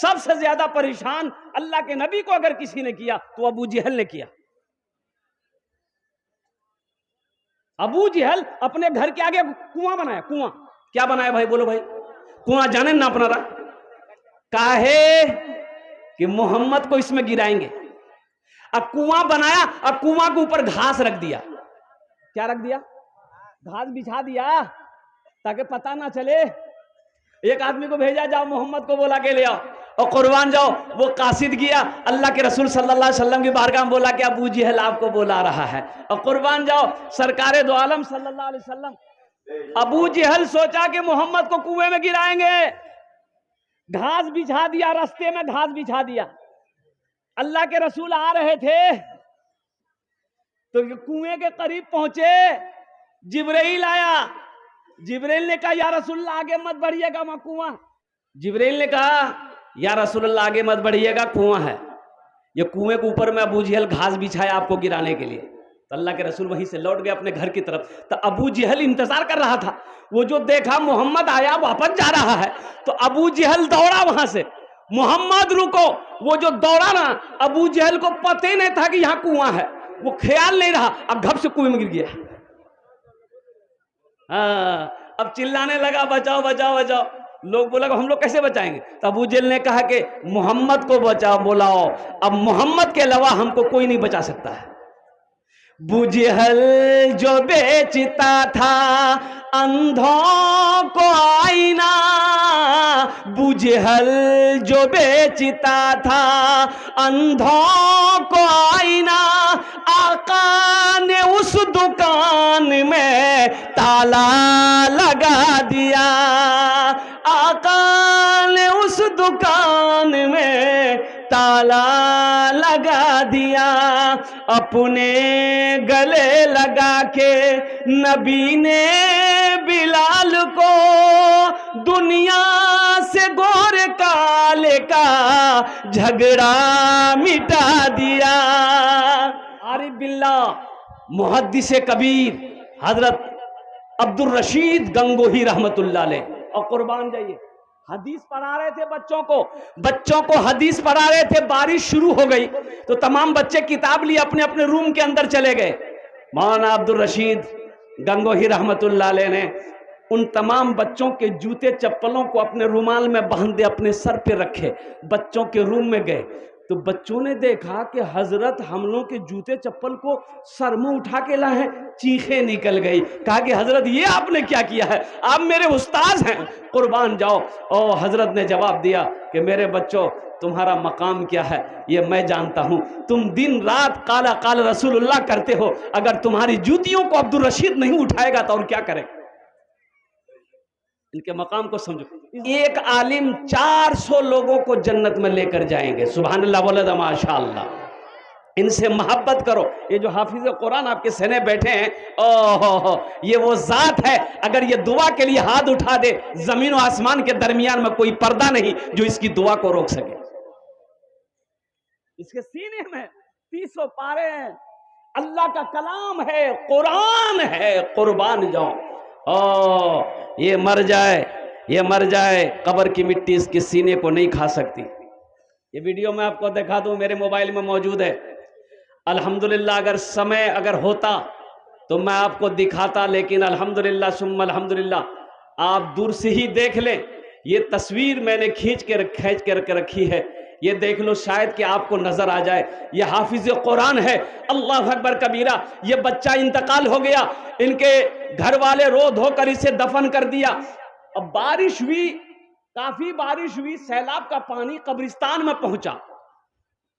सबसे ज्यादा परेशान अल्लाह के नबी को अगर किसी ने किया तो अबू जहल ने किया। अबू जहल अपने घर के आगे कुआं बनाया। कुआं क्या बनाया भाई, बोलो भाई? कुआं जाने ना अपना रहा, काहे कि मोहम्मद को इसमें गिराएंगे। अब कुआं बनाया, अब कुआं के ऊपर घास रख दिया। क्या रख दिया? घास बिछा दिया ताकि पता ना चले। एक आदमी को भेजा, जाओ मोहम्मद को बोला के ले आओ और कुर्बान जाओ। वो कासिद गया, अल्लाह के रसूल सल्लल्लाहु अलैहि वसल्लम की बारगाह में बोला कि अबू जहल आपको बुला रहा है। और कुर्बान जाओ, सरकारे दो आलम सल्लल्लाहु अलैहि वसल्लम। अबू जहल सोचा कि मोहम्मद को कुएं में गिराएंगे, घास बिछा दिया, रास्ते में घास बिछा दिया। अल्लाह के रसूल आ रहे थे तो कुएं के करीब पहुंचे, जिब्राइल आया। जिब्राइल ने कहा या रसूलल्लाह आगे मत बढ़िएगा, वहां कुआं। जिब्राइल ने कहा या रसूलल्लाह आगे मत बढ़िएगा, कुआं है। ये कुएं के ऊपर में अबू जहल घास बिछाया आपको गिराने के लिए। तो अल्लाह के रसूल वहीं से लौट गए अपने घर की तरफ। तो अबू जहल इंतजार कर रहा था। वो जो देखा मोहम्मद आया वापस जा रहा है तो अबू जहल दौड़ा वहां से, मोहम्मद रुको। वो जो दौड़ा ना, अबू जहल को पता ही नहीं था कि यहां कुआं है, वो ख्याल नहीं रहा। अब घप से कुएं में गिर गया। अब चिल्लाने लगा बचाओ बचाओ बचाओ। लोग बोला हम लोग कैसे बचाएंगे? तो अबू जहल ने कहा कि मोहम्मद को बचाओ, बुलाओ। अब मोहम्मद के अलावा हमको कोई नहीं बचा सकता है। अबू जहल जो बेचता था अंधों को आईना, अबू जहल जो बेचता था अंधों को आईना, आका ने उस दुकान में ताला लगा दिया। आका ने उस दुकान में ताला लगा दिया। अपने गले लगा के नबी ने बिलाल को दुनिया से गोरे काले का झगड़ा मिटा दिया। आरिफ बिल्लाह मुहद्दिस कबीर हजरत अब्दुल रशीद गंगोही रहमतुल्लाह अलैह। और कुर्बान जाइए, हदीस पढ़ा रहे थे बच्चों को हदीस पढ़ा रहे थे। बारिश शुरू हो गई तो तमाम बच्चे किताब लिए अपने अपने रूम के अंदर चले गए। मौलाना अब्दुल रशीद गंगोही रहमतुल्लाह अलैह ने उन तमाम बच्चों के जूते चप्पलों को अपने रुमाल में बांधे अपने सर पे रखे, बच्चों के रूम में गए तो बच्चों ने देखा कि हजरत हम लोग के जूते चप्पल को सर में उठा के लाए हैं। चीखें निकल गई। कहा कि हजरत ये आपने क्या किया है, आप मेरे उस्ताद हैं, कुर्बान जाओ। और हजरत ने जवाब दिया कि मेरे बच्चों तुम्हारा मकाम क्या है ये मैं जानता हूं। तुम दिन रात काला काला रसूलुल्लाह करते हो, अगर तुम्हारी जूतियों को अब्दुल रशीद नहीं उठाएगा तो और क्या करे। इनके मकाम को समझो। एक आलिम 400 लोगों को जन्नत में लेकर जाएंगे। सुभान अल्लाह, बोले माशाअल्लाह। इनसे मोहब्बत करो। ये जो हाफिज कुरान आपके सहने बैठे हैं, ओहो ये वो जात है, अगर ये दुआ के लिए हाथ उठा दे जमीन और आसमान के दरमियान में कोई पर्दा नहीं जो इसकी दुआ को रोक सके। इसके सीने में 300 पारे हैं, अल्लाह का कलाम है, कुरान है। कुर्बान जाओ। ये मर जाए कब्र की मिट्टी इसके सीने को नहीं खा सकती। ये वीडियो मैं आपको दिखा दूं, मेरे मोबाइल में मौजूद है। अल्हम्दुलिल्लाह अगर समय अगर होता तो मैं आपको दिखाता, लेकिन अल्हम्दुलिल्लाह सुम्मा अल्हम्दुलिल्लाह आप दूर से ही देख लें। ये तस्वीर मैंने खींच के रखी है, ये देख लो, शायद कि आपको नजर आ जाए। ये हाफिज कुरान है। अल्लाह अकबर कबीरा। ये बच्चा इंतकाल हो गया, इनके घर वाले रो धोकर इसे दफन कर दिया। अब बारिश हुई, काफी बारिश हुई, सैलाब का पानी कब्रिस्तान में पहुंचा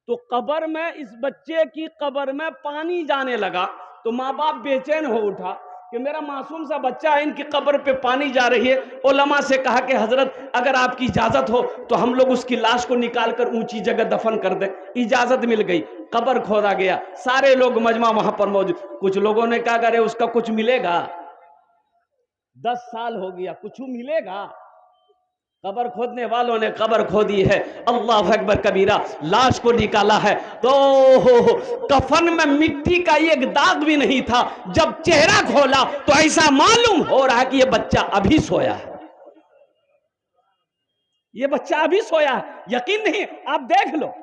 तो कब्र में, इस बच्चे की कब्र में पानी जाने लगा। तो माँ बाप बेचैन हो उठा कि मेरा मासूम सा बच्चा है, इनकी कब्र पे पानी जा रही है। उलमा से कहा कि हजरत अगर आपकी इजाजत हो तो हम लोग उसकी लाश को निकाल कर ऊंची जगह दफन कर दे। इजाजत मिल गई, कब्र खोदा गया, सारे लोग मजमा वहां पर मौजूद। कुछ लोगों ने कहा अरे उसका कुछ मिलेगा, 10 साल हो गया, कुछ मिलेगा। कब्र खोदने वालों ने कब्र खोदी है। अल्लाह अकबर कबीरा। लाश को निकाला है तो कफन में मिट्टी का एक दाग भी नहीं था। जब चेहरा खोला तो ऐसा मालूम हो रहा है कि यह बच्चा अभी सोया है। ये बच्चा अभी सोया है, यकीन नहीं, आप देख लो,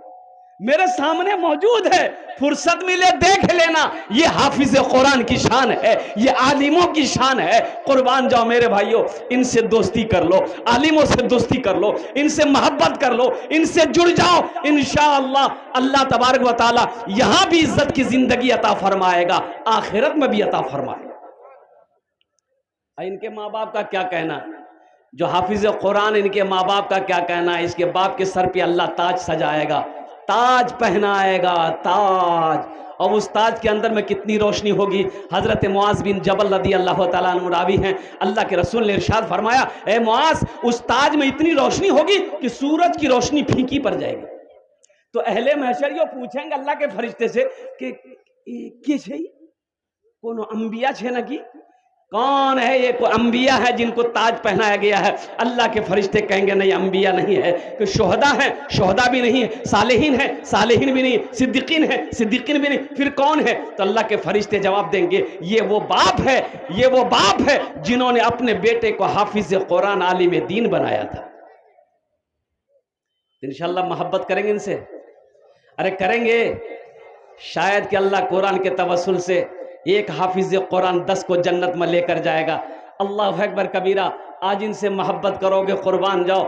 मेरे सामने मौजूद है, फुर्सत मिले देख लेना। ये हाफिज कुरान की शान है, ये आलिमों की शान है। कुर्बान जाओ मेरे भाइयों, इनसे दोस्ती कर लो, आलिमों से दोस्ती कर लो, इनसे मोहब्बत कर लो, इनसे जुड़ जाओ। इंशाअल्लाह अल्लाह तबारक व तआला यहां भी इज्जत की जिंदगी अता फरमाएगा, आखिरत में भी अता फरमाएगा। इनके माँ बाप का क्या कहना, जो हाफिज कुरान, इनके माँ बाप का क्या कहना है। इसके बाप के सर पे अल्लाह ताज सजाएगा, ताज पहनाएगा, ताज। और उस ताज के अंदर में कितनी रोशनी होगी। हजरत मुआज बिन जबल रदी अल्लाह तआला अन्हु रावी हैं, अल्लाह के रसूल ने इरशाद फरमाया, ए मुआज, उस ताज में इतनी रोशनी होगी कि सूरज की रोशनी फीकी पड़ जाएगी। तो अहले महशर यो पूछेंगे अल्लाह के फरिश्ते से कि के छे, कोनो अंबिया छे ना कि कौन है ये, कोई अंबिया है जिनको ताज पहनाया गया है। अल्लाह के फरिश्ते कहेंगे नहीं, अंबिया नहीं है, कि शोहदा है, शोहदा भी नहीं है, सालेहीन है, सालेहीन भी नहीं, सिद्दीकीन है, सिद्दीकीन भी नहीं, फिर कौन है। तो अल्लाह के फरिश्ते जवाब देंगे, ये वो बाप है, ये वो बाप है जिन्होंने अपने बेटे को हाफिज कुरान आलिम दीन बनाया था। इंशाअल्लाह मोहब्बत करेंगे इनसे, अरे करेंगे। शायद कि अल्लाह कुरान के तवस्सुल से एक हाफिज कुरान 10 को जन्नत में लेकर जाएगा। अल्लाह अकबर कबीरा। आज इनसे मोहब्बत करोगे, कुर्बान जाओ।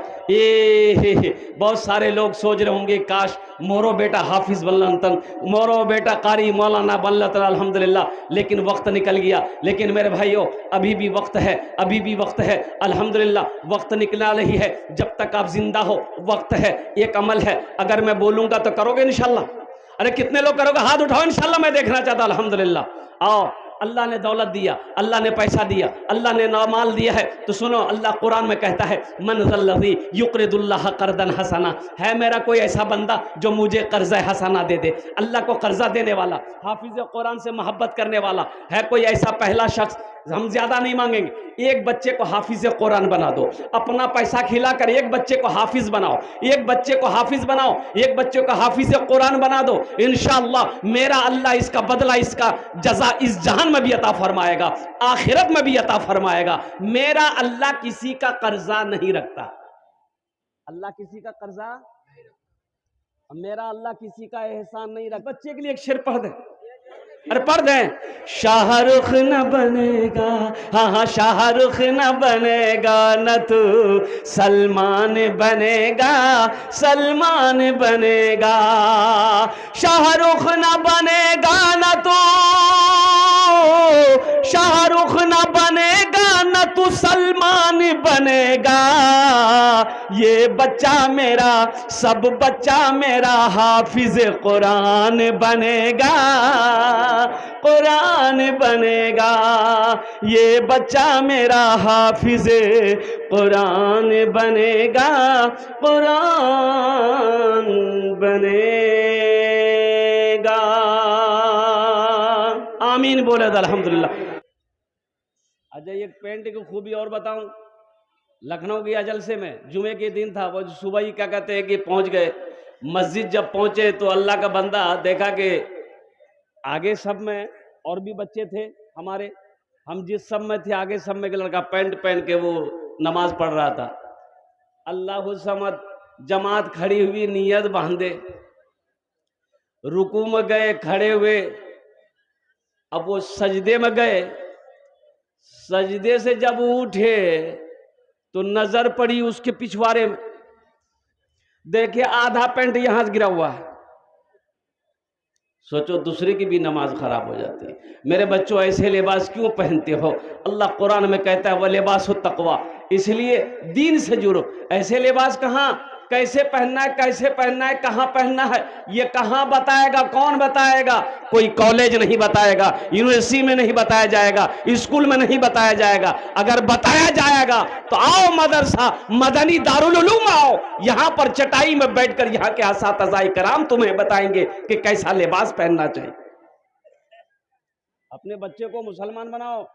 बहुत सारे लोग सोच रहे होंगे काश मोरो बेटा हाफिज बनतन, मोरो बेटा कारी मौलाना बनतन, अल्हम्दुलिल्लाह। लेकिन वक्त निकल गया। लेकिन मेरे भाइयों, अभी भी वक्त है, अभी भी वक्त है, अल्हम्दुलिल्लाह। वक्त निकला नहीं है, जब तक आप जिंदा हो वक्त है। एक अमल है, अगर मैं बोलूँगा तो करोगे इंशाल्लाह। अरे कितने लोग करोगे, हाथ उठाओ, इंशाल्लाह मैं देखना चाहता। अल्हम्दुलिल्लाह। आओ, अल्लाह ने दौलत दिया, अल्लाह ने पैसा दिया, अल्लाह ने नामाल दिया है, तो सुनो, अल्लाह कुरान में कहता है, मन ज़ल्लज़ी युक़रिदुल्लाह क़र्ज़न हसना। है मेरा कोई ऐसा बंदा जो मुझे कर्ज़ हसना दे दे। अल्लाह को कर्जा देने वाला, हाफिज़ कुरान से मोहब्बत करने वाला है कोई ऐसा पहला शख्स। हम ज्यादा नहीं मांगेंगे, एक बच्चे को हाफिज कुरान बना दो, अपना पैसा खिलाकर एक बच्चे को हाफिज बनाओ, एक बच्चे को हाफिज बनाओ, एक बच्चे को हाफिज कुरान बना दो। इंशाअल्लाह मेरा अल्लाह इसका बदला, इसका जजा इस जहान में भी अता फरमाएगा, आखिरत में भी अता फरमाएगा। मेरा अल्लाह किसी का कर्जा नहीं रखता, अल्लाह किसी का कर्जा, मेरा अल्लाह किसी का एहसान नहीं रखता। बच्चे के लिए एक शेर पढ़ दे, अरे पढ़ दें। शाहरुख न बनेगा, हाँ हाँ शाहरुख न बनेगा, न तू सलमान बनेगा, सलमान बनेगा। शाहरुख न बनेगा, न तू शाहरुख न बनेगा, न तू सलमान बनेगा। ये बच्चा मेरा, सब बच्चा मेरा हाफिज कुरान बनेगा, कुरान बनेगा। ये बच्चा मेरा हाफिज कुरान बनेगा, कुरान बनेगा। आमीन बोले तो अल्हम्दुलिल्लाह। अच्छा, एक पेंट की खूबी और बताऊं। लखनऊ गया जलसे में, जुमे के दिन था, वो सुबह ही क्या कहते हैं कि पहुंच गए मस्जिद। जब पहुंचे तो अल्लाह का बंदा देखा कि आगे सब में और भी बच्चे थे हमारे, हम जिस सब में थे आगे सब में एक लड़का पैंट पहन के वो नमाज पढ़ रहा था। अल्लाहु समद, जमात खड़ी हुई, नियत बांधे, रुकू में गए, खड़े हुए, अब वो सजदे में गए। सजदे से जब उठे तो नजर पड़ी उसके पिछवाड़े में, देखे आधा पैंट यहां से गिरा हुआ है। सोचो दूसरे की भी नमाज खराब हो जाती है। मेरे बच्चों, ऐसे लिबास क्यों पहनते हो? अल्लाह कुरान में कहता है वह लिबास हो तकवा, इसलिए दीन से जुड़ो। ऐसे लिबास कहाँ, कैसे पहनना है, कैसे पहनना है, कहाँ पहनना है, ये कहाँ बताएगा? कौन बताएगा? कोई कॉलेज नहीं बताएगा, यूनिवर्सिटी में नहीं बताया जाएगा, स्कूल में नहीं बताया जाएगा। अगर बताया जाएगा तो आओ मदरसा, मदनी दारुल उलूम आओ, यहाँ पर चटाई में बैठकर यहाँ के असातिज़ाए कराम तुम्हें बताएंगे कि कैसा लिबास पहनना चाहिए। अपने बच्चे को मुसलमान बनाओ,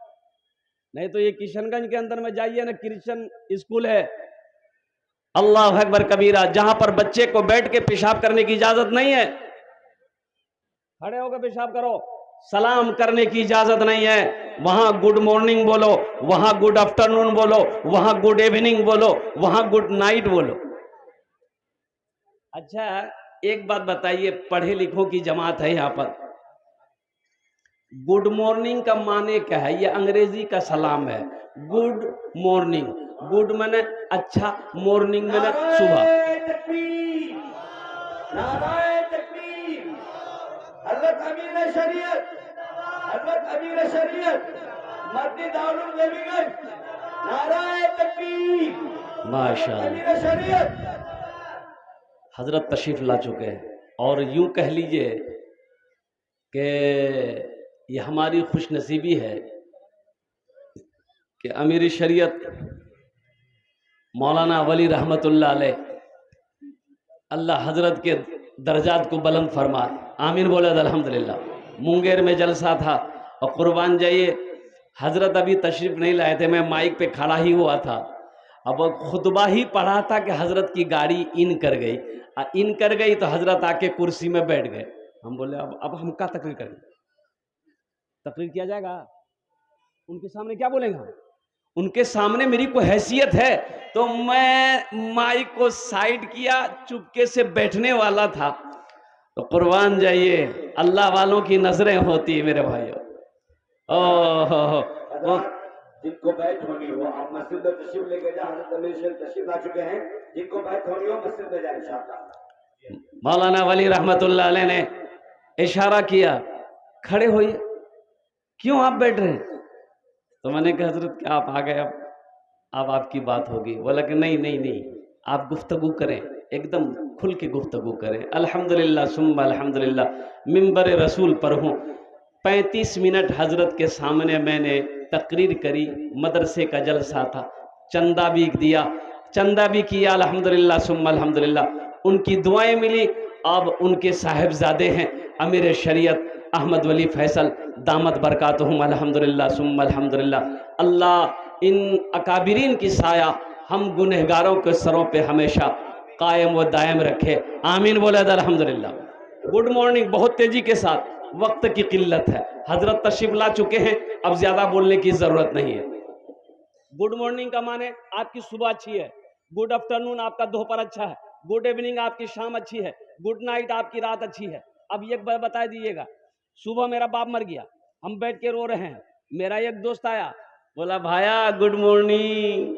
नहीं तो ये किशनगंज के अंदर में जाइए ना, क्रिश्चियन स्कूल है, अल्लाह अकबर कबीरा, जहां पर बच्चे को बैठ के पेशाब करने की इजाजत नहीं है। खड़े होकर पेशाब करो, सलाम करने की इजाजत नहीं है। वहां गुड मॉर्निंग बोलो, वहां गुड आफ्टरनून बोलो, वहां गुड इवनिंग बोलो, वहां गुड नाइट बोलो। अच्छा एक बात बताइए, पढ़े लिखों की जमात है यहाँ पर, गुड मॉर्निंग का माने क्या है? ये अंग्रेजी का सलाम है, गुड मॉर्निंग। गुड माने अच्छा, मॉर्निंग माने सुबह। नाराए तकबीर, हज़रत अमीर शरीयत, हज़रत अमीर शरीयत, मस्जिद दारुल नबीगंज, नाराए तकबीर, माशाअल्लाह, अमीर शरीयत हजरत तशरीफ ला चुके हैं। और यूं कह लीजिए कि ये हमारी खुशनसीबी है कि अमीर शरीयत मौलाना वली रहमतुल्लाह अलैह, अल्लाह हजरत के दर्जात को बुलंद फरमाए, आमीन बोले अल्हम्दुलिल्लाह। मुंगेर में जलसा था और कुर्बान जाइए, हजरत अभी तशरीफ नहीं लाए थे, मैं माइक पे खड़ा ही हुआ था। अब वो खुतबा ही पढ़ा था कि हजरत की गाड़ी इन कर गई, इन कर गई तो हजरत आके कुर्सी में बैठ गए। हम बोले अब हम क्या तकरीर करें? तकरीर किया जाएगा, उनके सामने क्या बोलेंगे हम? उनके सामने मेरी कोई हैसियत है? तो मैं माइक को साइड किया, चुपके से बैठने वाला था। तो कुर्बान जाइए, अल्लाह वालों की नजरें होती है मेरे भाइयों। ओह, जिनको बैठ होनी हो आप मस्जिद में तशरीफ लेके जाए, हज़रत अमीर शरीयत तशरीफ ला चुके हैं, जिनको बैठ होनी हो मस्जिद में जाए इंशाअल्लाह। मौलाना वली रहमतुल्लाह अलैह ने इशारा किया, खड़े होइए, क्यों आप बैठ रहे हैं? तो मैंने कहा हजरत क्या आप आ गए, अब आपकी बात होगी। बोला कि नहीं नहीं नहीं, आप गुफ्तगू करें, एकदम खुल के गुफ्तगू करें। अल्हम्दुलिल्लाह सुम्मा अल्हम्दुलिल्लाह, मिंबर रसूल पर हूँ। 35 मिनट हजरत के सामने मैंने तकरीर करी, मदरसे का जलसा था, चंदा भी दिया, चंदा भी किया, अल्हम्दुलिल्लाह सुम्मा अल्हम्दुलिल्लाह। उनकी दुआएं मिली। अब उनके साहिबजादे हैं अमीर शरीयत अहमद वली फैसल दामत बरकातहुम अल्हम्दुलिल्लाह सुम्मा अल्हम्दुलिल्लाह। अल्लाह इन अकाबिरीन की साया हम गुनहगारों के सरों पे हमेशा कायम व दायम रखे, आमीन बोले अल्हम्दुलिल्लाह। गुड मॉर्निंग, बहुत तेजी के साथ, वक्त की किल्लत है, हजरत तशरीफ ला चुके हैं, अब ज्यादा बोलने की जरूरत नहीं है। गुड मॉर्निंग का माने आपकी सुबह अच्छी है, गुड आफ्टरनून आपका दोपहर अच्छा है, गुड इवनिंग आपकी शाम अच्छी है, गुड नाइट आपकी रात अच्छी है। अब एक बार बता दीजिएगा, सुबह मेरा बाप मर गया, हम बैठ के रो रहे हैं, मेरा एक दोस्त आया, बोला भाया गुड मॉर्निंग,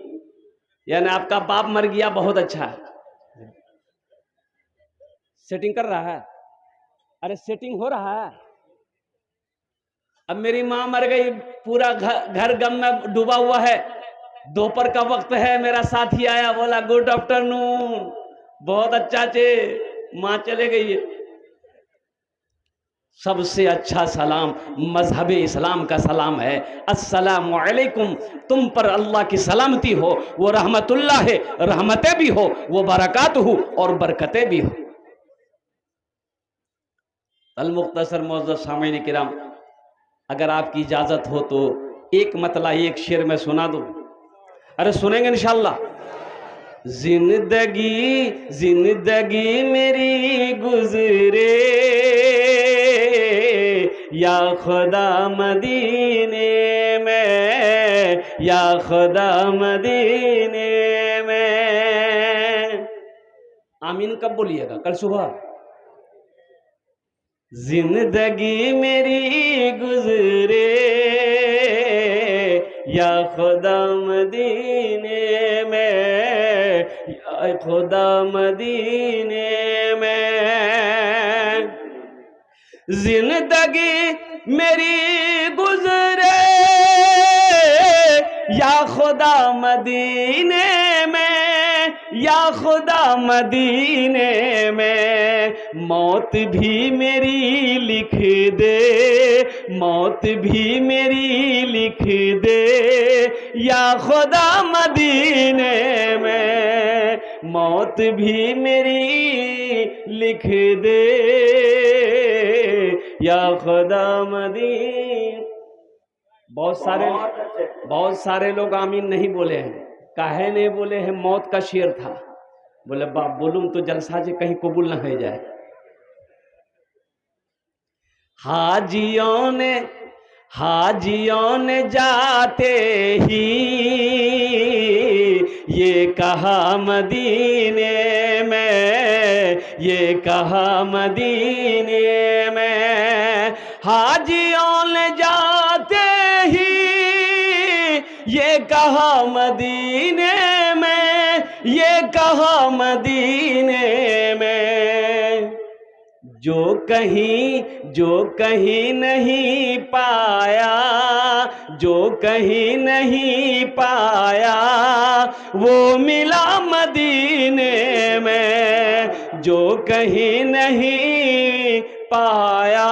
यानी आपका बाप मर गया, बहुत अच्छा है। सेटिंग कर रहा है, अरे सेटिंग हो रहा है। अब मेरी माँ मर गई, पूरा घर गम में डूबा हुआ है, दोपहर का वक्त है, मेरा साथी आया, बोला गुड आफ्टरनून, बहुत अच्छा चे, माँ चले गई है। सबसे अच्छा सलाम मजहब इस्लाम का सलाम है, अस्सलामु अलैकुम, तुम पर अल्लाह की सलामती हो, वो रहमतुल्लाह है, रहमतें भी हो, वो बरकातहू और बरकतें भी हो। अल मुख्तसर मौजूद सामीन किराम, अगर आपकी इजाजत हो तो एक मतला एक शेर में सुना दूं। अरे सुनेंगे इंशाअल्लाह। जिंदगी जिंदगी मेरी गुजरे या खुदा मदीने में, या खुदा मदीने में। आमीन कब बोलिएगा? कल सुबह। जिंदगी मेरी गुजरे या खुदा मदीने में, या खुदा मदीने में। जिंदगी मेरी गुजरे या खुदा मदीने में, या खुदा मदीने में। मौत भी मेरी लिख दे, मौत भी मेरी लिख दे, या खुदा मदीने में। मौत भी मेरी लिख दे, या खुदा मदीने। बहुत सारे लोग आमीन नहीं बोले हैं, काहे नहीं बोले हैं? मौत का शेर था, बोले बाप बोलूं तो जलसा से कहीं कबूल न हो जाए। हाजियों ने जाते ही ये कहा मदीने में, ये कहा मदीने में हाजियों ने जाते ही, ये कहा मदीने में, ये कहा मदीने में, जो कहीं नहीं पाया, जो कहीं नहीं पाया, वो मिला मदीने में, जो कहीं नहीं पाया,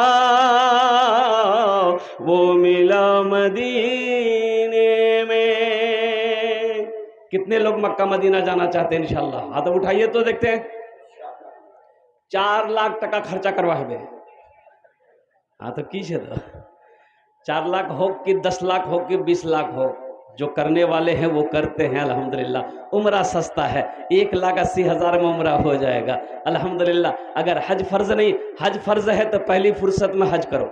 वो मिला मदीने में। कितने लोग मक्का मदीना जाना चाहते हैं इंशाअल्लाह? हाथ उठाइए तो देखते हैं। 4 लाख टका खर्चा करवा है। हाँ तो की छे तो 4 लाख हो कि 10 लाख हो कि 20 लाख हो, जो करने वाले हैं वो करते हैं अल्हम्दुलिल्लाह। उम्रा सस्ता है, 1,80,000 में उम्रा हो जाएगा अल्हम्दुलिल्लाह। अगर हज फर्ज नहीं, हज फर्ज है तो पहली फुर्सत में हज करो।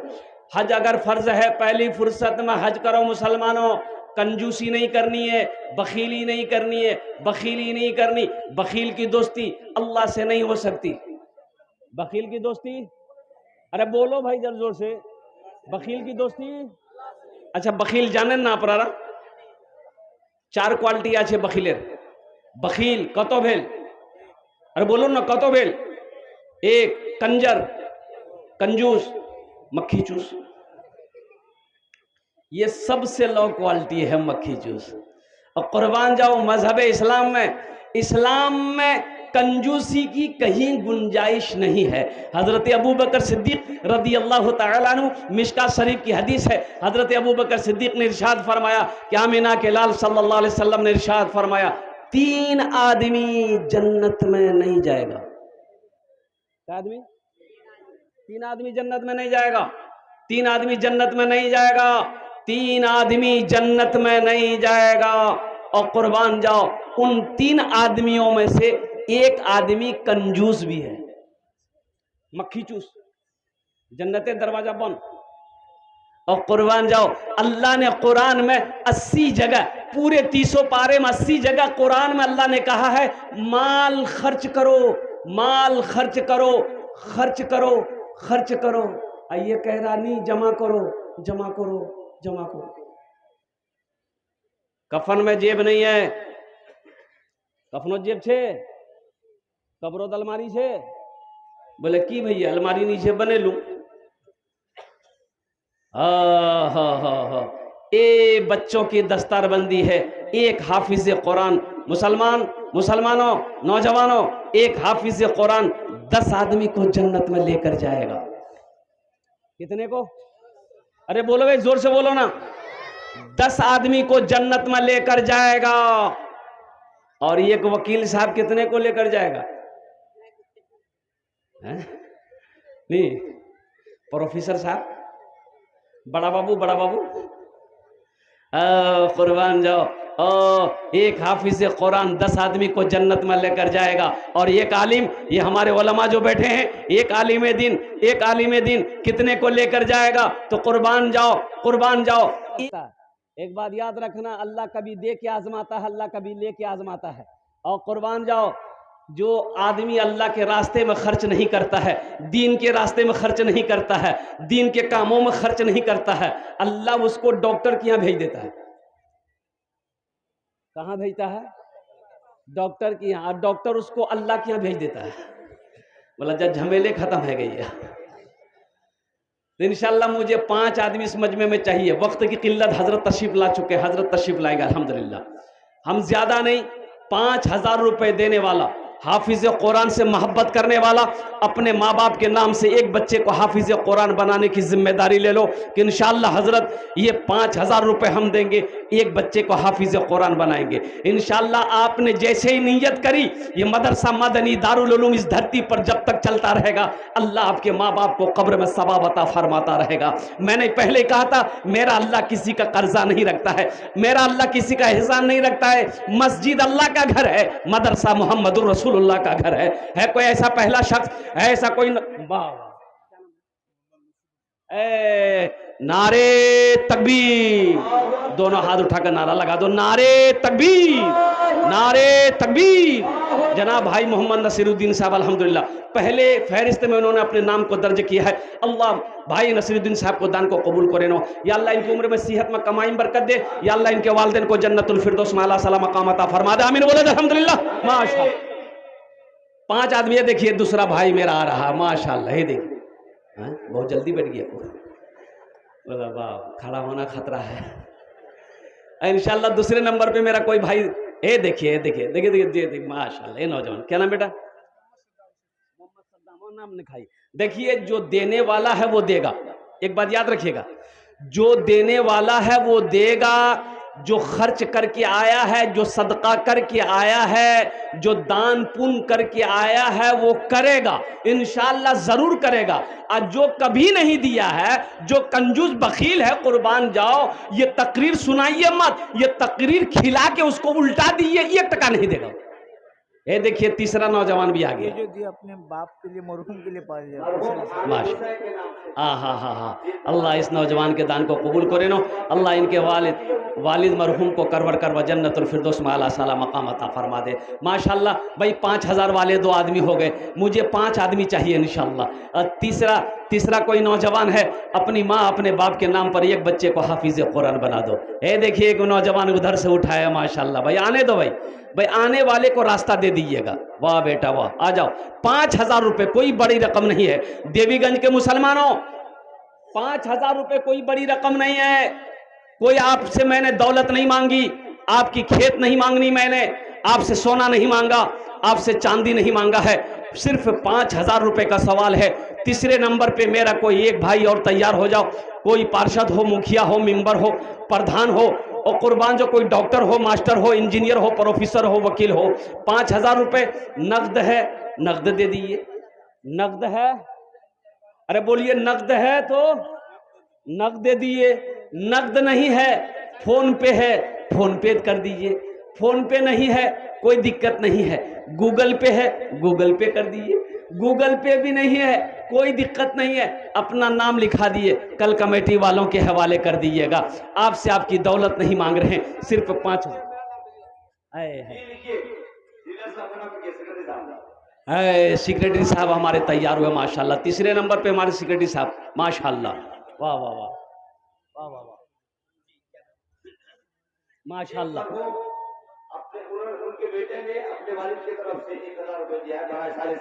हज अगर फर्ज है पहली फुर्सत में हज करो मुसलमानों। कंजूसी नहीं करनी है, बखीली नहीं करनी है, बखीली नहीं करनी। बखील की दोस्ती अल्लाह से नहीं हो सकती। बखील की दोस्ती, अरे बोलो भाई जरा जोर से, बखील की दोस्ती। अच्छा बखील जानें ना आपनारा? 4 क्वालिटी आछे बखीलेर। बखील कत भेल? अरे बोलो ना कत भेल? 1 कंजर, कंजूस, मक्खी चूस। ये सबसे लो क्वालिटी है मक्खी चूस। और कुर्बान जाओ मजहब इस्लाम में कंजूसी की कहीं गुंजाइश नहीं है। हजरत अबू बकर सिद्दीक रदी अल्लाह तआला अन्हु, मिशका शरीफ की हदीस है, हजरत अबू बकर सिद्दीक ने इरशाद फरमाया कि आमिना के लाल सल्लल्लाहु अलैहि वसल्लम ने इरशाद फरमाया 3 आदमी जन्नत में नहीं जाएगा। क्या आदमी? 3 आदमी जन्नत में नहीं जाएगा। 3 आदमी जन्नत में नहीं जाएगा। 3 आदमी जन्नत में नहीं जाएगा। और कुर्बान जाओ उन 3 आदमियों में से एक आदमी कंजूस भी है, मक्खी चूस। जन्नते दरवाजा बंद। और कुर्बान जाओ अल्लाह ने कुरान में 80 जगह, पूरे 300 पारे में 80 जगह कुरान में अल्लाह ने कहा है माल खर्च करो, माल खर्च करो, खर्च करो, खर्च करो। ये कह रहा नहीं जमा करो, जमा करो, जमा करो। कफन में जेब नहीं है, कफनो जेब छे, कब्रो अलमारी छे। बोले की भैया अलमारी नीचे बने लू। ए बच्चों की दस्तारबंदी है। एक हाफिज कुरान, मुसलमानों नौजवानों, एक हाफिज कुरान 10 आदमी को जन्नत में लेकर जाएगा। कितने को? अरे बोलो भाई जोर से बोलो ना। 10 आदमी को जन्नत में लेकर जाएगा। और एक वकील साहब कितने को लेकर जाएगा? नहीं, प्रोफेसर साहब, बड़ा बाबू, बड़ा बाबू। कुर्बान जाओ। एक हाफिज कुरान 10 आदमी को जन्नत में लेकर जाएगा। और एक आलिम, ये हमारे उलमा जो बैठे हैं, एक आलिम दिन कितने को लेकर जाएगा? तो कुर्बान जाओ, कुर्बान जाओ। एक बात याद रखना, अल्लाह कभी दे के आजमाता है, अल्लाह कभी ले के आजमाता है। और कुर्बान जाओ जो आदमी अल्लाह के रास्ते में खर्च नहीं करता है, दीन के रास्ते में खर्च नहीं करता है, दीन के कामों में खर्च नहीं करता है, अल्लाह उसको डॉक्टर के यहाँ भेज देता है। कहाँ भेजता है? डॉक्टर के यहाँ। डॉक्टर उसको अल्लाह के यहाँ भेज देता है। बोला जब झमेले खत्म है गई है। तो इंशाल्लाह मुझे 5 आदमी इस मजमे में चाहिए। वक्त की किल्लत, हजरत तशरीफ ला चुके, हजरत तशरीफ लाएंगे अल्हम्दुलिल्लाह। हम ज्यादा नहीं, 5,000 रुपए देने वाला, हाफिज कुरान से मोहब्बत करने वाला, अपने माँ बाप के नाम से एक बच्चे को हाफिज कुरान बनाने की जिम्मेदारी ले लो कि इंशाअल्लाह हजरत ये 5,000 रुपए हम देंगे, एक बच्चे को हाफिज कुरान बनाएंगे इंशाअल्लाह। आपने जैसे ही नीयत करी, ये मदरसा मदनी दारुल उलूम इस धरती पर जब तक चलता रहेगा, अल्लाह आपके माँ बाप को कब्र में सवाब अता फरमाता रहेगा। मैंने पहले कहा था, मेरा अल्लाह किसी का कर्जा नहीं रखता है, मेरा अल्लाह किसी का एहसान नहीं रखता है। मस्जिद अल्लाह का घर है, मदरसा मोहम्मदुर रसूलुल्लाह का घर है कोई ऐसा पहला शख्स, ऐसा कोई नारे तकबीर, दोनों हाथ उठाकर नारा लगा दो, नारे तकबीर, नारे तकबीर। जनाब भाई मोहम्मद नसीरुद्दीन साहब अल्हम्दुलिल्लाह पहले फहरिस्त में उन्होंने अपने नाम को दर्ज किया है। अल्लाह भाई नसीरुद्दीन साहब को दान को कबूल करे नो। या अल्लाह इनकी उम्र में सेहत में कमाई में बरकत दे। या अल्लाह इनके वालिदैन को जन्नतुल फिरदौस में आला साला मकाम अता फरमा दे। आमीन बोले अल्हम्दुलिल्लाह। माशाअल्लाह 5 आदमी है। देखिए दूसरा भाई मेरा आ रहा माशाअल्लाह। ये देखिए बहुत जल्दी बैठ गया। बोला वाह खड़ा होना खतरा है। इंशाल्लाह दूसरे नंबर पे मेरा कोई भाई ये देखिए देखिए देखिए देखिए देखिए माशाल्लाह। ये नौजवान क्या नाम बेटा? मोहम्मद सद्दाम नाम लिखाई। देखिए जो देने वाला है वो देगा। एक बात याद रखिएगा, जो देने वाला है वो देगा। जो खर्च करके आया है, जो सदका करके आया है, जो दान पुण्य करके आया है वो करेगा इंशाअल्लाह जरूर करेगा। और जो कभी नहीं दिया है, जो कंजूस बखील है, कुर्बान जाओ ये तकरीर सुनाइए मत, ये तकरीर खिला के उसको उल्टा दिए, 1 टका नहीं देगा। ये देखिए तीसरा नौजवान भी आ गया जो दिया अपने बाप के लिए मरहूम के लिए पाल माशा हाँ अल्लाह इस नौजवान के दान को कबूल करे नो। अल्लाह इनके वालिद मरहूम को करवर करवा जन्नतुल फिरदौस में आला साला मकाम अता फरमा दे। माशाल्लाह भाई 5000 वाले 2 आदमी हो गए, मुझे 5 आदमी चाहिए इंशाल्लाह। तीसरा कोई नौजवान है अपनी माँ अपने बाप के नाम पर एक बच्चे को हाफिज कुरान बना दो। ये देखिए एक नौजवान उधर से उठाया माशाल्लाह। भाई आने दो भाई आने वाले को रास्ता दे दीजिएगा। वाह बेटा वाह आ जाओ। 5000 रुपये कोई बड़ी रकम नहीं है देवीगंज के मुसलमानों। 5000 रुपये कोई बड़ी रकम नहीं है। कोई आपसे मैंने दौलत नहीं मांगी, आपकी खेत नहीं मांगनी, मैंने आपसे सोना नहीं मांगा, आपसे चांदी नहीं मांगा है। सिर्फ 5000 रुपये का सवाल है। तीसरे नंबर पे मेरा कोई एक भाई और तैयार हो जाओ। कोई पार्षद हो, मुखिया हो, मेंबर हो, प्रधान हो और कुर्बान जो कोई डॉक्टर हो, मास्टर हो, इंजीनियर हो, प्रोफेसर हो, वकील हो। 5000 रुपये नकद है, नकद दे दीजिए। नकद है, अरे बोलिए नकद है तो नकद दे दिए। नकद नहीं है फोन पे है, फोन पे कर दीजिए। फोन पे नहीं है कोई दिक्कत नहीं है, गूगल पे है, गूगल पे कर दीजिए। गूगल पे भी नहीं है कोई दिक्कत नहीं है, अपना नाम लिखा दिए, कल कमेटी वालों के हवाले कर दीजिएगा। आपसे आपकी दौलत नहीं मांग रहे हैं, सिर्फ 5 सेक्रेटरी साहब हमारे तैयार हुए माशाल्लाह। तीसरे नंबर पे हमारे सेक्रेटरी साहब माशाल्लाह। वाह वाह वाह वाह वाह वाह माशाल्लाह।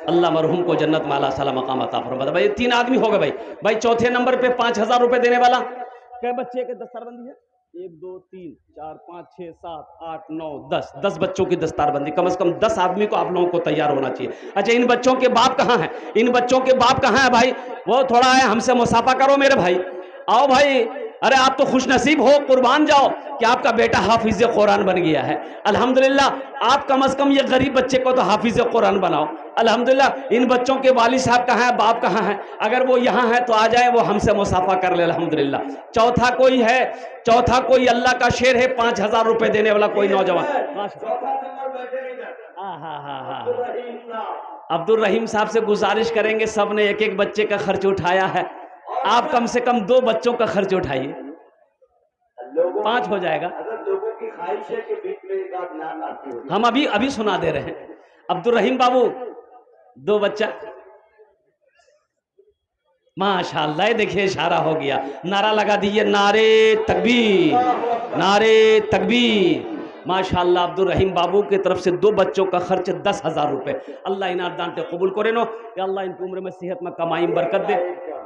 अल्लाह मरहूम को जन्नत माला साला मकाम अता फरमा दे। भाई 3 आदमी हो गए भाई चौथे नंबर पे 5000 रुपए देने वाला। कै बच्चे के दस्तारबंदी है? 1 2 3 4 5 6 7 8 9 10 बच्चों की दस्तारबंदी। कम से कम 10 आदमी को आप लोगों को तैयार होना चाहिए। अच्छा इन बच्चों के बाप कहाँ हैं? इन बच्चों के बाप कहाँ है भाई? वो थोड़ा है हमसे मुसाफा करो मेरे भाई, आओ भाई। अरे आप तो खुश नसीब हो, कुर्बान जाओ कि आपका बेटा हाफिज कुरान बन गया है। अल्हम्दुलिल्लाह आप कम से कम ये गरीब बच्चे को तो हाफिज कुरान बनाओ। अल्हम्दुलिल्लाह इन बच्चों के वालिद साहब कहाँ है, बाप कहाँ है? अगर वो यहाँ है तो आ जाए, वो हमसे मुसाफा कर ले अल्हम्दुलिल्लाह। चौथा कोई है? चौथा कोई अल्लाह का शेर है 5000 रुपए देने वाला कोई नौजवान। अब्दुल रहीम साहब से गुजारिश करेंगे, सब ने एक एक बच्चे का खर्च उठाया है, आप कम से कम 2 बच्चों का खर्च उठाइए, 5 हो जाएगा। लोगों की ख्वाहिश है कि बीच में एक आध नाम आती हो। हम अभी सुना दे रहे हैं। अब्दुल रहीम बाबू 2 बच्चा माशाल्लाह। देखिए इशारा हो गया, नारा लगा दीजिए, नारे तकबीर, नारे तकबीर। माशाल्लाह अब्दुल रहीम बाबू की तरफ से 2 बच्चों का खर्च 10,000 रुपये। अल्लाह इनार दान पे कबूल करे नो। अल्लाह इनकी उम्र में सेहत में कमाई में बरकत दे।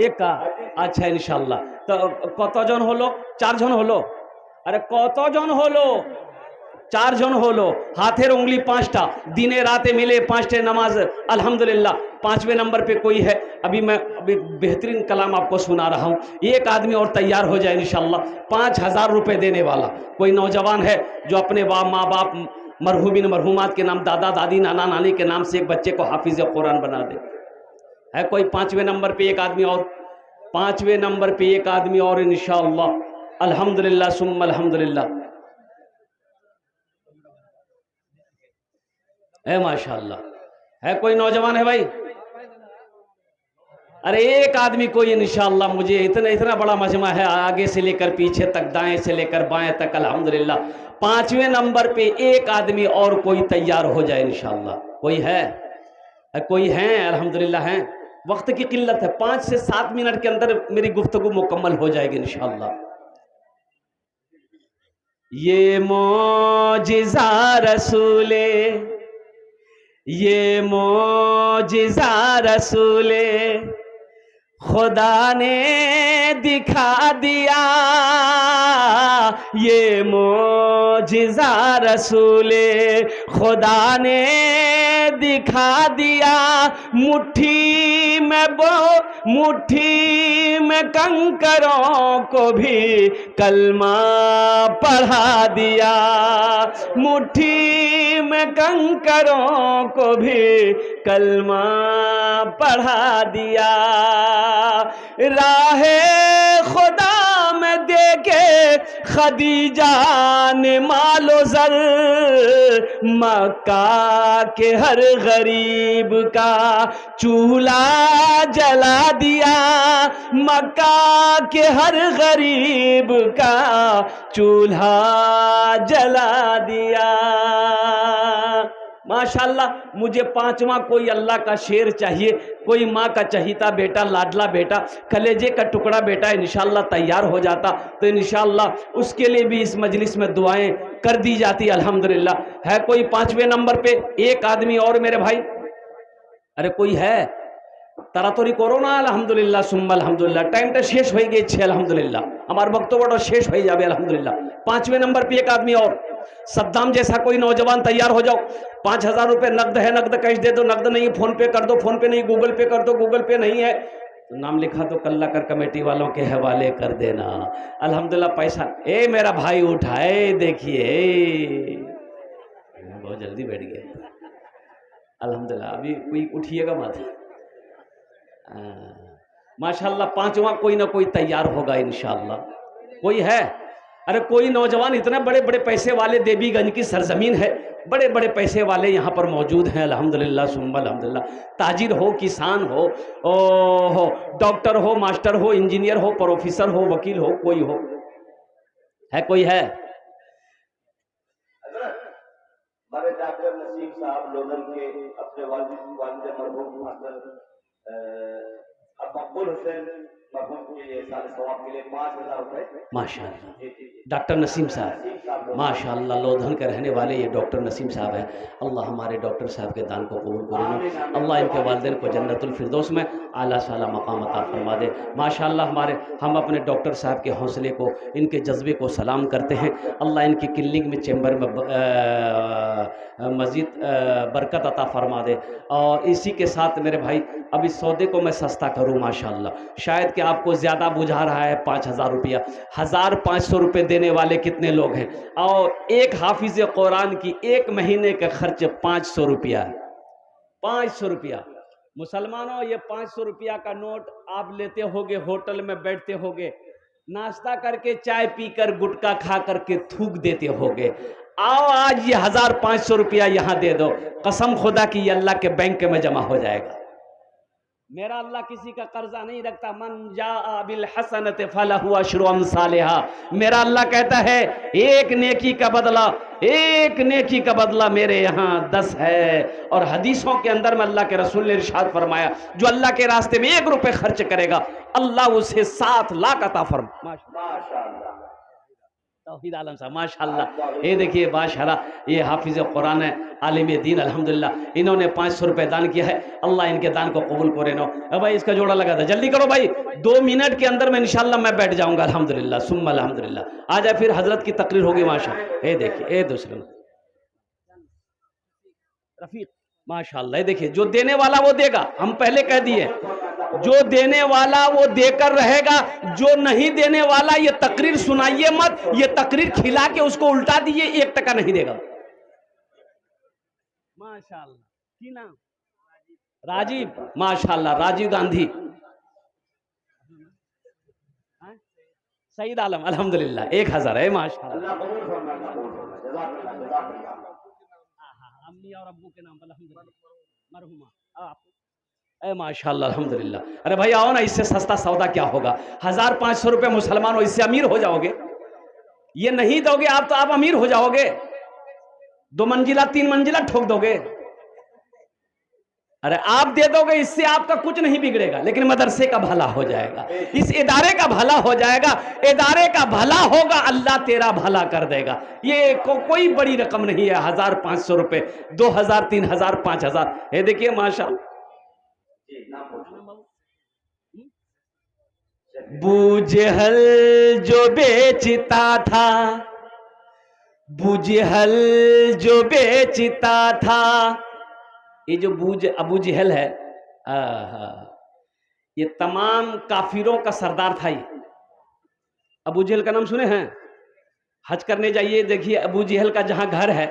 एक का अच्छा इंशाल्लाह। तो कत जन हलो? 4 जन हलो। अरे कत जन हलो? 4 जन हलो। हाथेर उंगली 5टा, दिने राते मिले 5 नमाज अल्हम्दुलिल्लाह। 5वें नंबर पे कोई है? अभी मैं बेहतरीन कलाम आपको सुना रहा हूँ। एक आदमी और तैयार हो जाए इंशाल्लाह। 5000 रुपये देने वाला कोई नौजवान है जो अपने माँ बाप मरहूमिन मरहूमात के नाम, दादा दादी नाना नानी के नाम से एक बच्चे को हाफिज कुरान बना दे। है कोई? 5वें नंबर पे एक आदमी और, 5वें नंबर पे एक आदमी और इंशाअल्लाह। अल्हम्दुलिल्लाह सुम्मा अल्हम्दुलिल्लाह। है माशाअल्लाह। है कोई नौजवान है भाई? अरे एक आदमी कोई इंशाअल्लाह। मुझे इतना बड़ा मजमा है, आगे से लेकर पीछे तक, दाएं से लेकर बाएं तक अल्हम्दुलिल्लाह। 5वें नंबर पे एक आदमी और कोई तैयार हो जाए इंशाअल्लाह। कोई है? कोई है? अल्हम्दुलिल्लाह हैं। वक्त की किल्लत है, 5 से 7 मिनट के अंदर मेरी गुफ्तगू मुकम्मल हो जाएगी इंशाअल्लाह। ये मौजिज़ा रसूले, ये मौजिज़ा रसूले खुदा ने दिखा दिया, ये मौजिज़ा रसूले खुदा ने दिखा दिया। मुट्ठी में कंकरों को भी कलमा पढ़ा दिया, मुट्ठी में कंकरों को भी कलमा पढ़ा दिया। राहे खुदा में देके खदीजा ने मालो ज़र, मक्का के हर गरीब का चूल्हा जला दिया, मक्का के हर गरीब का चूल्हा जला दिया। माशाअल्लाह। मुझे 5वां कोई अल्लाह का शेर चाहिए, कोई माँ का चहीता बेटा, लाडला बेटा, कलेजे का टुकड़ा बेटा इंशाअल्लाह तैयार हो जाता तो इंशाअल्लाह उसके लिए भी इस मजलिस में दुआएं कर दी जाती। अल्हम्दुलिल्लाह। है कोई 5वें नंबर पे? एक आदमी और मेरे भाई। अरे कोई है? তাড়াতাড়ি করো না। আলহামদুলিল্লাহ সুম্মা আলহামদুলিল্লাহ। টাইমটা শেষ হয়ে গেছে আলহামদুলিল্লাহ, আমার বক্তব্যটা শেষ হয়ে যাবে আলহামদুলিল্লাহ। 5वें नंबर पे एक आदमी और, सद्दाम जैसा कोई नौजवान तैयार हो जाओ। 5000 रुपये नकद है, नकद कैश दे दो, नकद नहीं फोन पे कर दो, फोन पे नहीं गूगल पे कर दो, गूगल पे नहीं है तो नाम लिखा तो कल्ला कर कमेटी वालों के हवाले कर देना। अल्हम्दुलिल्लाह पैसा ए मेरा भाई उठाए, देखिए बहुत जल्दी बैठ गए अल्हम्दुलिल्लाह। अभी कोई उठिएगा मत। माशाअल्लाह 5वां कोई ना कोई तैयार होगा इंशाअल्लाह। कोई है? अरे कोई नौजवान, इतने बड़े बड़े पैसे वाले, देवीगंज की सरजमीन है, बड़े बड़े पैसे वाले यहाँ पर मौजूद हैं अल्हम्दुलिल्लाह सुम्मा अल्हम्दुलिल्लाह। ताजिर हो, किसान हो, डॉक्टर हो, मास्टर हो, इंजीनियर हो, प्रोफेसर हो, वकील हो, कोई हो। है कोई है? हमारे डॉक्टर नसीम साहब लोधन के अपने वालिद मरहूम मकबूल हुसैन मरहूम के सारे सवाब के लिए 5000 रुपए। माशाअल्लाह। डॉक्टर नसीम साहब माशाअल्लाह लोधन के रहने वाले ये डॉक्टर नसीम साहब हैं। अल्लाह हमारे डॉक्टर साहब के दान को कबूल करें, अल्लाह इनके वालिदैन को जन्नतुल फिरदौस में आला साला मकाम अता फरमा दे। माशाअल्लाह हम अपने डॉक्टर साहब के हौसले को, इनके जज्बे को सलाम करते हैं। अल्लाह इनकी क्लिनिक में, चैम्बर में मज़ीद बरकत अता फरमा दे। और इसी के साथ मेरे भाई अब इस सौदे को मैं सस्ता करूँ माशाअल्लाह। शायद कि आपको ज़्यादा बुझा रहा है 5000 रुपया, 1500 रुपये देने वाले कितने लोग हैं? और एक हाफिज़ कुरान की 1 महीने का खर्च 500 रुपया है। 500 रुपया मुसलमानों, ये 500 रुपया का नोट आप लेते होगे, होटल में बैठते होगे, नाश्ता करके, चाय पीकर, गुटखा खा करके थूक देते होगे। आओ आज ये 1500 रुपया यहाँ दे दो, कसम खुदा की ये अल्लाह के बैंक में जमा हो जाएगा। मेरा अल्लाह किसी का कर्जा नहीं रखता। मन जा बिल हसनत फलहु अशरु अमसालिहा। मेरा अल्लाह कहता है एक नेकी का बदला मेरे यहाँ 10 है। और हदीसों के अंदर में अल्लाह के रसूल ने इरशाद फरमाया, जो अल्लाह के रास्ते में 1 रुपये खर्च करेगा अल्लाह उसे 7 लाख अता फरमाएगा। माशाअल्लाह तौहीद आलम साहब माशाअल्लाह। ये देखिए माशाअल्लाह, ये हाफिज़ कुरान है, आलिम दीन अल्हम्दुलिल्लाह, इन्होंने 500 रुपये दान किया है। अल्लाह इनके दान को कबूल करे नो। अब भाई इसका जोड़ा लगा था, जल्दी करो भाई, 2 मिनट के अंदर में इंशाअल्लाह मैं बैठ जाऊंगा अल्हम्दुलिल्लाह सुम्मा अल्हम्दुलिल्लाह। आ जाए फिर हजरत की तकरीर होगी माशाअल्लाह। ये देखिए, ये दूसरे रफीक माशाअल्लाह। ये देखिए, जो देने वाला वो देगा, हम पहले कह दिए, जो देने वाला वो देकर रहेगा, जो नहीं देने वाला ये तकरीर सुनाइए मत, ये तकरीर खिला के उसको उल्टा दिए, 1 टका नहीं देगा। माशाअल्लाह। की नाम? राजीव। माशाअल्लाह, राजीव गांधी, सईद आलम अल्हम्दुलिल्लाह 1000 है माशाअल्लाह। अम्मी और अब्बू के नाम अल्हम्दुलिल्लाह मरहुमा माशाअल्लाह अल्हम्दुलिल्लाह। अरे भाई आओ ना, इससे सस्ता सौदा क्या होगा? 1500 रुपये मुसलमान हो, इससे अमीर हो जाओगे। ये नहीं दोगे आप तो आप अमीर हो जाओगे, 2 मंजिला 3 मंजिला ठोक दोगे। अरे आप दे दोगे, इससे आपका कुछ नहीं बिगड़ेगा, लेकिन मदरसे का भला हो जाएगा, इस इदारे का भला हो जाएगा, इदारे का भला होगा, अल्लाह तेरा भला कर देगा। ये कोई बड़ी रकम नहीं है, 1500 रुपए, 2000, 3000, 5000। ये देखिए माशाअल्लाह। बूजहल जो बेचता था, बूजहल जो बेचता था, ये जो अबू जहल है, ये तमाम काफिरों का सरदार था। ये अबू जहल का नाम सुने हैं? हज करने जाइए, देखिए अबू जहल का जहां घर है,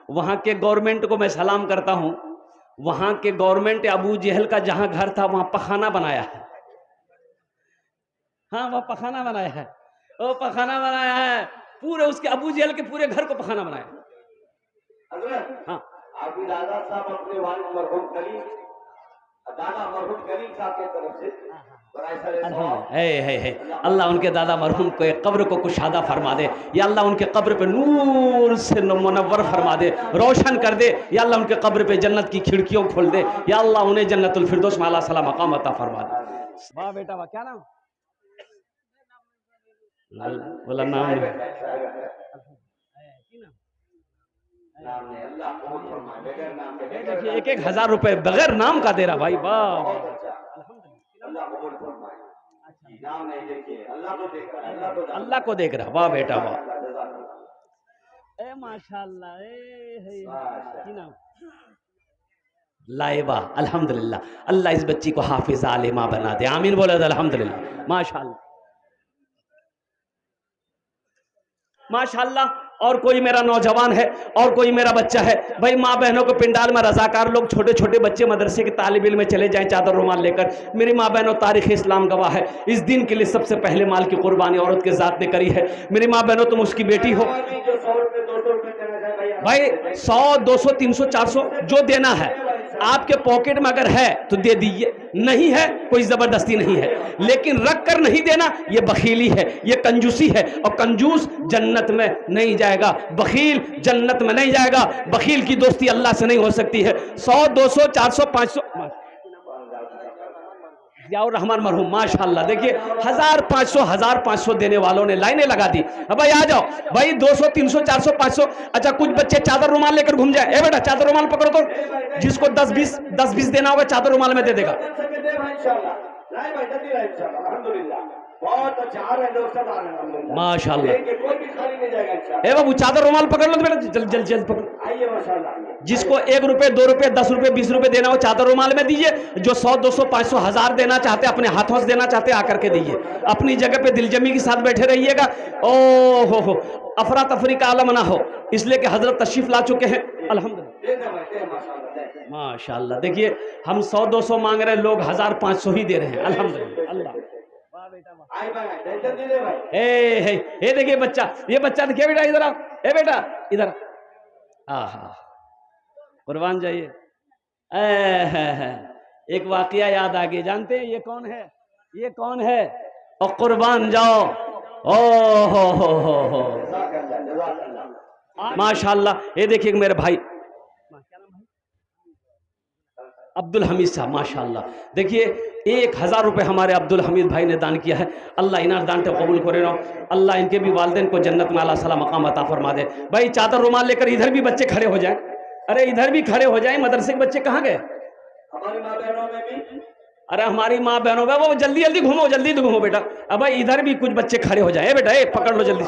वहां के गवर्नमेंट को मैं सलाम करता हूं। वहां के गवर्नमेंट अबू जहल का जहां घर था वहां पखाना बनाया है। हाँ, वह पखाना बनाया है, वो पखाना बनाया है पूरे, उसके अबू जहल के पूरे घर को पखाना बनाया। हाँ, आपके दादा साहब अपने वालिद मरहूम कलीम, दादा मरहूम कलीम साहब की तरफ से अल्लाह उनके दादा मरहूम को कब्र को कुशादा फरमा दे, या अल्लाह उनके कब्र पे नूर से मुनव्वर फरमा दे, रोशन कर दे, या अल्लाह उनके कब्र पे जन्नत की खिड़कियों खोल दे, या अल्लाह उन्हें जन्नतुल फिरदौस में आला सला मकाम अता फरमा दे। वाह बेटा वाह, क्या नाम? बोला नाम देखिए, 1,000 रुपए बगैर नाम का दे रहा भाई। वाह, अल्लाह को देख रहा। वाह बेटा वाह, माशाअल्लाह। लाइबा, अल्हम्दुलिल्लाह, अल्लाह इस बच्ची को हाफिज आलिमा बना दे, आमीन बोले अल्हम्दुलिल्लाह। माशाअल्लाह माशाअल्लाह। और कोई मेरा नौजवान है, और कोई मेरा बच्चा है भाई, माँ बहनों को पिंडाल में रजाकार लोग, छोटे छोटे बच्चे मदरसे के तालिब इल्म में चले जाएं चादर रुमाल लेकर। मेरी माँ बहनों, तारीख़ इस्लाम गवाह है, इस दिन के लिए सबसे पहले माल की कुर्बानी औरत के ज़ात ने करी है। मेरी माँ बहनों, तुम उसकी बेटी हो भाई, 100, 200, 300, 400 जो देना है आपके पॉकेट में अगर है तो दे दीजिए, नहीं है कोई जबरदस्ती नहीं है, लेकिन रख कर नहीं देना ये बखीली है, ये कंजूसी है, और कंजूस जन्नत में नहीं जाएगा, बखील जन्नत में नहीं जाएगा। बखील की दोस्ती अल्लाह से नहीं हो सकती है। 100, 200, 400, 500 जियाउर रहमान मरहूम माशाअल्लाह, देखिए 1500 देने वालों ने लाइनें लगा दी। अब भाई आ जाओ भाई, 200, 300, 400, 500। अच्छा, कुछ बच्चे चादर रुमाल लेकर घूम जाए, ए बेटा चादर रुमाल पकड़ो, तो जिसको 10-20 देना होगा चादर रुमाल में दे देगा। माशाअल्लाह, ए बाबू चादर रुमाल पकड़ लो तो बेटा, जल्द पकड़ो। जिसको 1 रुपये, 2 रुपये, 10 रुपये, 20 रुपये देना हो चादर रुमाल में दीजिए। जो 100, 200, 500, 1000 देना चाहते, अपने हाथों से देना चाहते, आकर के दीजिए। अपनी जगह पे दिलजमी के साथ बैठे रहिएगा। ओ हो, अफरा तफरी का आलम ना हो, इसलिए कि हजरत तशरीफ ला चुके हैं अल्हम्दुलिल्लाह। माशाअल्लाह, देखिए हम 100, 200 मांग रहे, लोग 1000, 500 ही दे रहे हैं अल्हम्दुलिल्लाह। अल्लाह ए देखिए बच्चा, ये बच्चा देखिए बेटा, इधर आओ, ए बेटा इधर। आहा, कुर्बान जाइए। एक वाकया याद आ गया, जानते हैं ये कौन है? ये कौन है? और कुर्बान जाओ। ओ हो माशाअल्लाह। ये देखिए मेरे भाई अब्दुल हमीद साहब, माशाअल्लाह। देखिए 1000 रुपये हमारे अब्दुल हमीद भाई ने दान किया है। अल्लाह इनार दान को कबूल करे ना, अल्लाह इनके भी वालिदैन को जन्नत में आला सला मकाम अता फरमा दे। भाई चादर रुमाल लेकर इधर भी बच्चे खड़े हो जाएं, अरे इधर भी खड़े हो जाएं। मदरसे के बच्चे कहाँ गए? हमारी माँ बहनों में भी, अरे हमारी माँ बहनों में वो जल्दी जल्दी घूमो, जल्दी घूमो बेटा। अब भाई इधर भी कुछ बच्चे खड़े हो जाए बेटा, पकड़ लो जल्दी।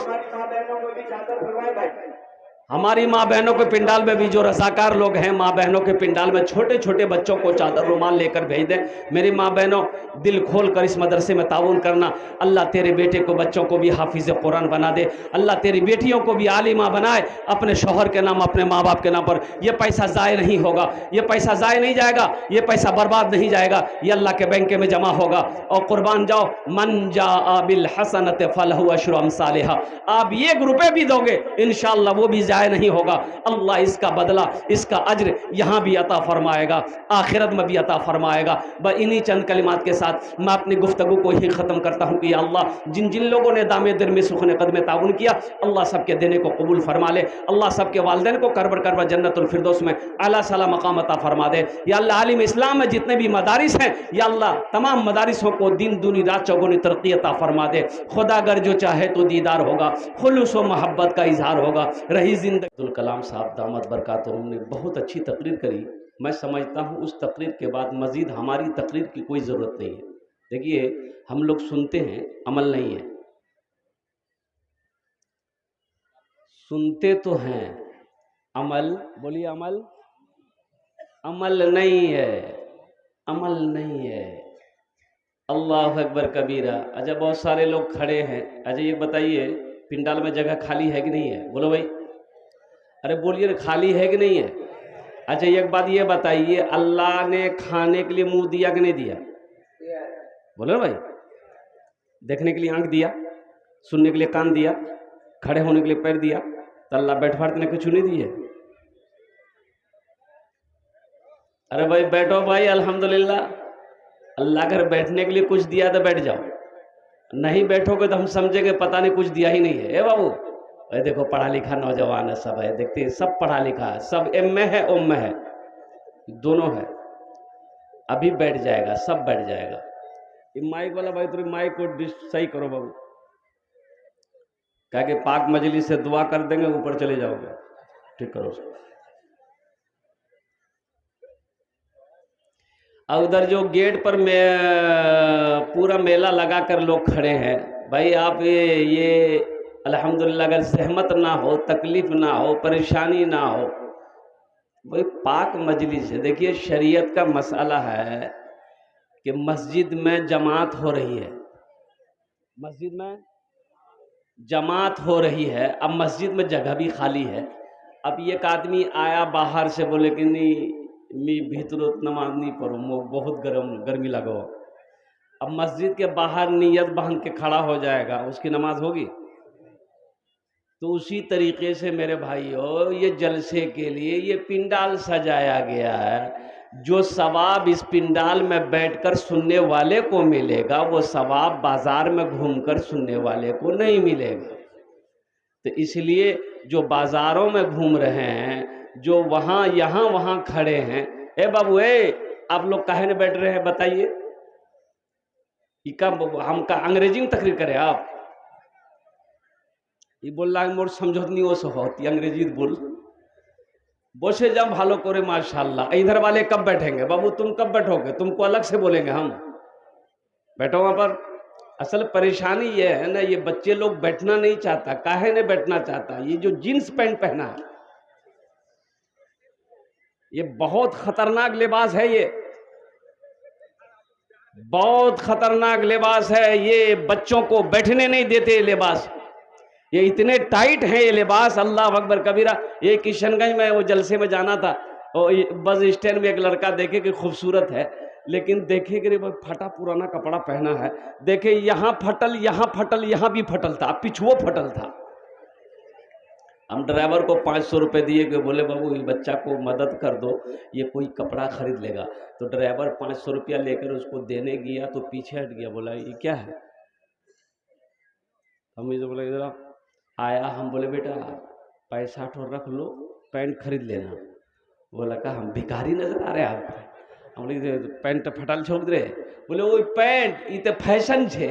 हमारी माँ बहनों के पिंडाल में भी जो रज़ाकार लोग हैं, माँ बहनों के पिंडाल में छोटे छोटे बच्चों को चादर रुमाल लेकर भेज दें। मेरी माँ बहनों, दिल खोल कर इस मदरसे में ताउन करना। अल्लाह तेरे बेटे को, बच्चों को भी हाफिज़ कुरान बना दे। अल्लाह तेरी बेटियों को भी आलिमा बनाए, अपने शौहर के नाम, अपने माँ बाप के नाम पर। यह पैसा ज़ाय नहीं होगा, ये पैसा ज़ाय नहीं जाएगा, ये पैसा बर्बाद नहीं जाएगा, ये अल्लाह के बैंक में जमा होगा। और कुर्बान जाओ, मन जा बिल हसनत फलहु अशरु अमसालिहा। आप 1 रुपये भी दोगे इंशाअल्लाह वो भी ज़ाय नहीं होगा। अल्लाह इसका बदला, इसका अज्र यहाँ भी अता फरमाएगा, आखिरत में भी अता फरमाएगा। बस इन्हीं चंद कलिमात के साथ मैं अपनी गुफ्तगू को ही ख़त्म करता हूँ कि अल्लाह जिन जिन लोगों ने दामे दिर में सुखने कदम ताउन किया, अल्लाह सबके देने को कबूल फरमा ले। अल्लाह सबके वालिदैन को करबर करबर जन्नतुल फिरदौस में आला साला मकाम अता फरमा दे। या अल्लाह आलिम इस्लाम में जितने भी मदारिस हैं, या अल्लाह तमाम मदारिसों को दिन दूनी रात चौगुनी तरक्की अता फरमा दे। खुदा अगर जो चाहे तो दीदार होगा, खुलूस व मोहब्बत का इजहार होगा। रही जिंदगी। अब्दुल कलाम साहब दामद बरकातुहुम ने बहुत अच्छी तकरीर करी। मैं समझता हूँ उस तकरीर के बाद मज़ीद हमारी तकरीर की कोई ज़रूरत नहीं है। देखिए, हम लोग सुनते हैं, अमल नहीं है। सुनते तो हैं, अमल, बोलिए अमल, अमल नहीं है, अमल नहीं है। अल्लाह अकबर कबीरा। अच्छा, बहुत सारे लोग खड़े हैं। अच्छा, ये बताइए पिंडाल में जगह खाली है कि नहीं है? बोलो भाई, अरे बोलिए ना, खाली है कि नहीं है? अच्छा, एक बात ये बताइए, अल्लाह ने खाने के लिए मुंह दिया कि नहीं दिया? बोलो ना भाई। देखने के लिए आंख दिया, सुनने के लिए कान दिया, खड़े होने के लिए पैर दिया, तो अल्लाह बैठवार ने कुछ नहीं दिए? अरे भाई बैठो भाई, अल्हम्दुलिल्लाह। अल्लाह अगर बैठने के लिए कुछ दिया तो बैठ जाओ, नहीं बैठोगे तो हम समझेंगे पता नहीं कुछ दिया ही नहीं है। ए बाबू, अरे देखो पढ़ा लिखा नौजवान है, सब है, देखते हैं सब पढ़ा लिखा है, सब एम में है, ओम में है, दोनों है। अभी बैठ जाएगा, सब बैठ जाएगा। ये माइक वाला भाई, थोड़ी माइक को सही करो बाबू, क्या कि पाक मजलिस से दुआ कर देंगे, ऊपर चले जाओगे। ठीक करो। और उधर जो गेट पर पूरा मेला लगा कर लोग खड़े हैं, भाई आप ये अल्हम्दुलिल्लाह, अगर सहमत ना हो, तकलीफ ना हो, परेशानी ना हो, भाई पाक मजलिस है। देखिए, शरीयत का मसला है कि मस्जिद में जमात हो रही है, मस्जिद में जमात हो रही है। अब मस्जिद में जगह भी खाली है। अब एक आदमी आया बाहर से, बोले कि नहीं मैं भीतर नमाज नहीं पढ़ूँ, मुझे बहुत गर्मी लगो। अब मस्जिद के बाहर नियत बांध के खड़ा हो जाएगा, उसकी नमाज होगी? तो उसी तरीके से मेरे भाइयों, ये जलसे के लिए ये पिंडाल सजाया गया है। जो सवाब इस पिंडाल में बैठकर सुनने वाले को मिलेगा, वो सवाब बाजार में घूमकर सुनने वाले को नहीं मिलेगा। तो इसलिए जो बाजारों में घूम रहे हैं, जो वहाँ यहाँ वहाँ खड़े हैं, ए बाबू, आप लोग काहे न बैठ रहे हैं बताइए? हम का अंग्रेजी में तकरीर करें आप? ये बोल रहा है मोर समझौत नहीं हो होती, अंग्रेजी बोल बोसे जब भालो करे माशाल्लाह। इधर वाले कब बैठेंगे बाबू? तुम कब बैठोगे? तुमको अलग से बोलेंगे हम, बैठो वहां पर। असल परेशानी ये है ना, ये बच्चे लोग बैठना नहीं चाहता। काहे ने बैठना चाहता? ये जो जीन्स पैंट पहना है, ये बहुत खतरनाक लिबास है, ये बहुत खतरनाक लिबास है। ये बच्चों को बैठने नहीं देते लिबास, ये इतने टाइट है ये लिबास, अल्लाह अकबर कबीरा। ये किशनगंज में वो जलसे में जाना था, और बस स्टैंड में एक लड़का देखे कि खूबसूरत है, लेकिन देखे कि फटा पुराना कपड़ा पहना है। देखे यहाँ फटल, यहाँ फटल, यहाँ भी फटल था, पिछुओ फटल था। हम ड्राइवर को 500 रुपये दिए कि बोले बाबू ये बच्चा को मदद कर दो, ये कोई कपड़ा खरीद लेगा। तो ड्राइवर 500 रुपया लेकर उसको देने गया तो पीछे हट गया, बोला ये क्या है? हम इसे बोले इधर आया, हम बोले बेटा पैसा तो रख लो, पैंट खरीद लेना। बोला का हम भिखारी नजर आ रहे आपको? हम बोले पैंट फटाल छोड़ दे। बोले वो पैंट ये तो फैशन छे।